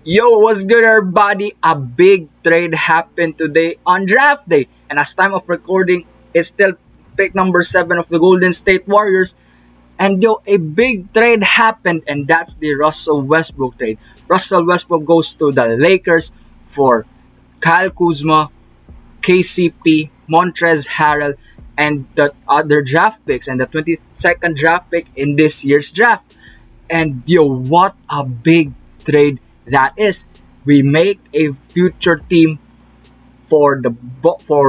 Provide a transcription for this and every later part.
Yo, what's good, everybody? A big trade happened today on draft day, and as time of recording, it's still pick number 7 of the Golden State Warriors. And yo, a big trade happened, and that's the Russell Westbrook trade. Russell Westbrook goes to the Lakers for Kyle Kuzma, KCP, Montrezl Harrell, and the other draft picks, and the 22nd draft pick in this year's draft. And yo, what a big trade that is. We make a future team for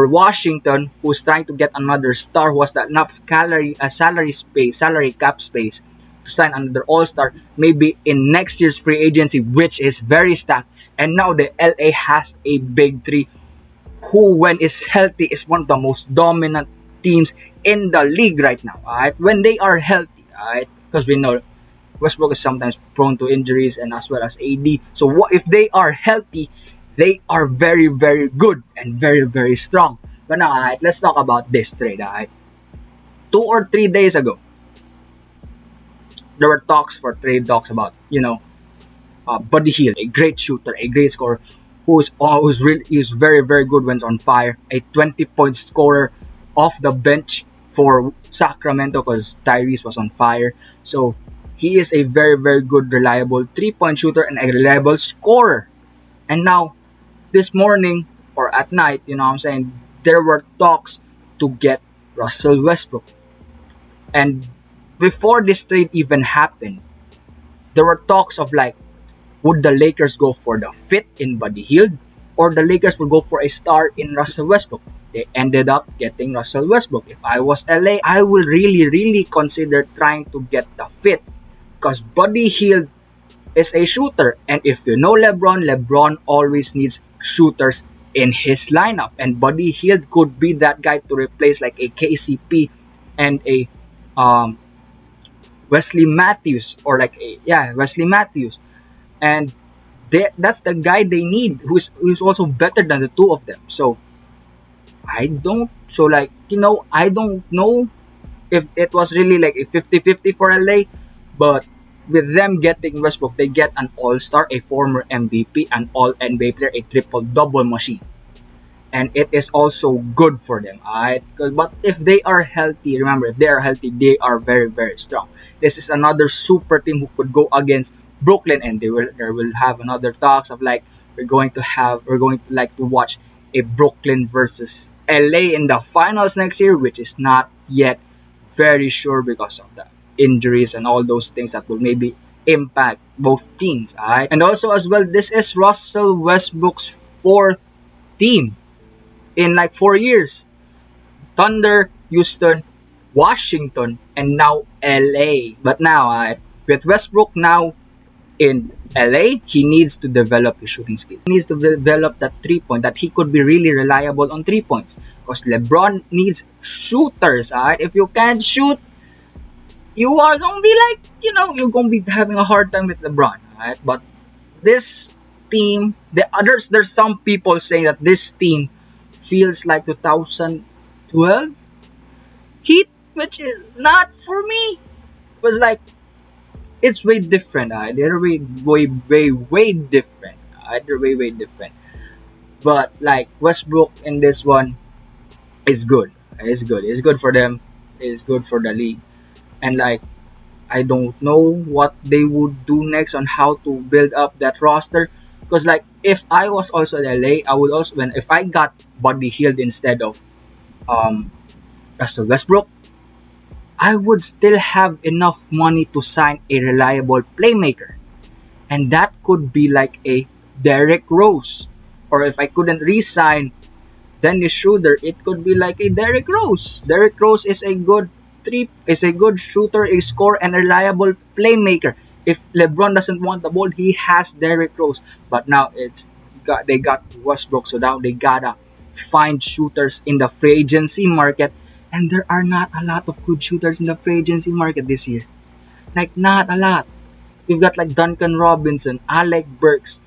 Washington, who's trying to get another star who has that enough salary cap space to sign another all-star maybe in next year's free agency, which is very stacked. And now the LA has a big three who, when is healthy, is one of the most dominant teams in the league right now. Alright, when they are healthy, alright, because we know Westbrook is sometimes prone to injuries, and as well as AD. So what if they are healthy? They are very, very good and very, very strong. But now, alright, let's talk about this trade. Alright, 2 or 3 days ago, there were trade talks about Buddy Hield, a great shooter, a great scorer, who's very, very good when it's on fire, a 20-point scorer off the bench for Sacramento because Tyrese was on fire. So he is a very, very good, reliable 3-point shooter and a reliable scorer. And now, this morning or at night, you know what I'm saying, there were talks to get Russell Westbrook. And before this trade even happened, there were talks of like, would the Lakers go for the fit in Buddy Hield, or the Lakers would go for a star in Russell Westbrook? They ended up getting Russell Westbrook. If I was LA, I will really, really consider trying to get the fit, because Buddy Hield is a shooter, and if you know LeBron always needs shooters in his lineup, and Buddy Hield could be that guy to replace like a KCP and a Wesley Matthews, or like Wesley Matthews, and that's the guy they need, who's also better than the two of them. So I don't know if it was really like a 50-50 for LA, but with them getting Westbrook, they get an all-star, a former MVP, an all-NBA player, a triple-double machine. And it is also good for them, alright? But if they are healthy, remember, if they are healthy, they are very, very strong. This is another super team who could go against Brooklyn, and there will have another talks of like we're going to like to watch a Brooklyn versus LA in the finals next year, which is not yet very sure because of the injuries and all those things that will maybe impact both teams. Alright, and also as well, this is Russell Westbrook's fourth team in like 4 years. Thunder, Houston, Washington, and now LA. But now, with Westbrook now in LA, he needs to develop his shooting skill. He needs to develop that 3-point, that he could be really reliable on 3 points. Because LeBron needs shooters. Alright, if you can't shoot, you are gonna be like, you're gonna be having a hard time with LeBron. Alright, but this team, there's some people saying that this team feels like 2012 Heat, which is not for me. It was like, it's way different. They're way different. They're way different. But like Westbrook in this one is good. It's good. It's good for them. It's good for the league. And like, I don't know what they would do next on how to build up that roster. Because like, if I was also in LA, I would also, if I got Buddy Hield instead of Russell Westbrook, I would still have enough money to sign a reliable playmaker. And that could be like a Derrick Rose. Or if I couldn't re-sign Dennis Schroeder, it could be like a Derrick Rose. Derrick Rose is a good shooter, a scorer, and a reliable playmaker. If LeBron doesn't want the ball, he has Derrick Rose. But now they got Westbrook, so now they gotta find shooters in the free agency market, and there are not a lot of good shooters in the free agency market this year. Like, not a lot. We've got like Duncan Robinson, Alec Burks,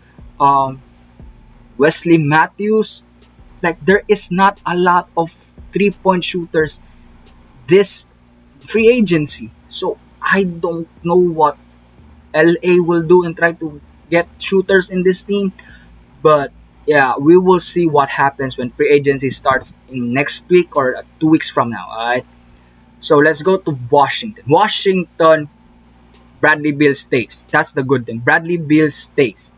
Wesley Matthews. Like, there is not a lot of 3-point shooters this free agency. So I don't know what LA will do and try to get shooters in this team. But yeah, we will see what happens when free agency starts in next week or 2 weeks from now. All right. So let's go to Washington. Washington, Bradley Beal stays. That's the good thing. Bradley Beal stays,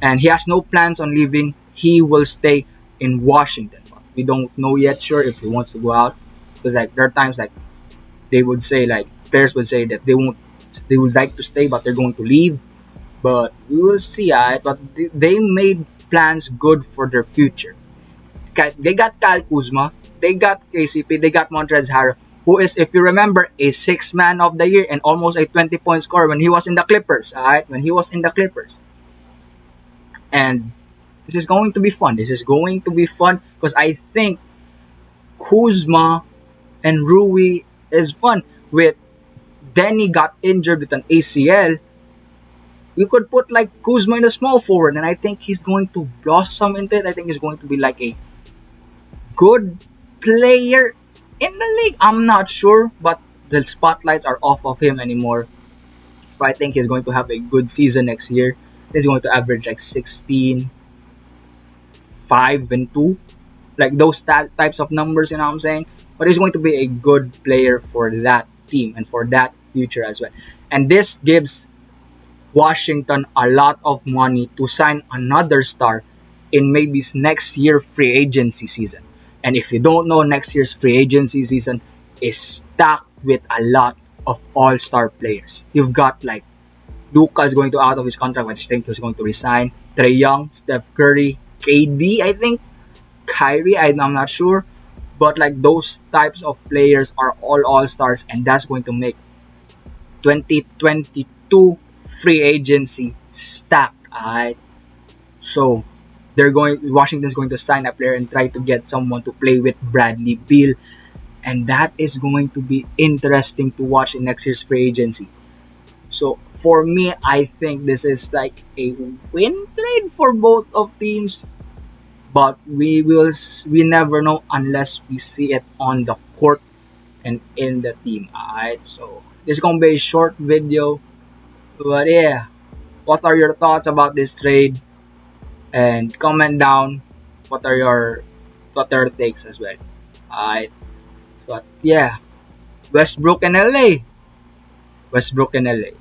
and he has no plans on leaving. He will stay in Washington. We don't know yet, sure, if he wants to go out, because like there are times like they would say like players would say that they won't, they would like to stay, but they're going to leave. But we will see. But they made plans good for their future. They got Kyle Kuzma, they got KCP, they got Montrezl Harrell, who is, if you remember, a six man of the year and almost a 20-point scorer when he was in the Clippers. Alright, when he was in the Clippers, and this is going to be fun. This is going to be fun because I think Kuzma and Rui is fun. With Denny got injured with an ACL, you could put like Kuzma in a small forward, and I think he's going to blossom into it. I think he's going to be like a good player in the league. I'm not sure, but the spotlights are off of him anymore. So I think he's going to have a good season next year. He's going to average like 16, 5, and 2. Like those types of numbers, you know what I'm saying? But he's going to be a good player for that team and for that future as well. And this gives Washington a lot of money to sign another star in maybe next year free agency season. And if you don't know, next year's free agency season is stacked with a lot of all-star players. You've got like Luka's going to out of his contract, which I think he's going to resign. Trey Young, Steph Curry, KD, I think, Kyrie, I'm not sure. But like those types of players are all stars, and that's going to make 2022 free agency stacked. Alright, so Washington's going to sign a player and try to get someone to play with Bradley Beal, and that is going to be interesting to watch in next year's free agency. So for me, I think this is like a win trade for both of teams, but we never know unless we see it on the court and in the team. Alright, so this is gonna be a short video, but yeah, what are your thoughts about this trade? And comment down what are your takes as well. Alright, but yeah, Westbrook and LA. Westbrook and LA.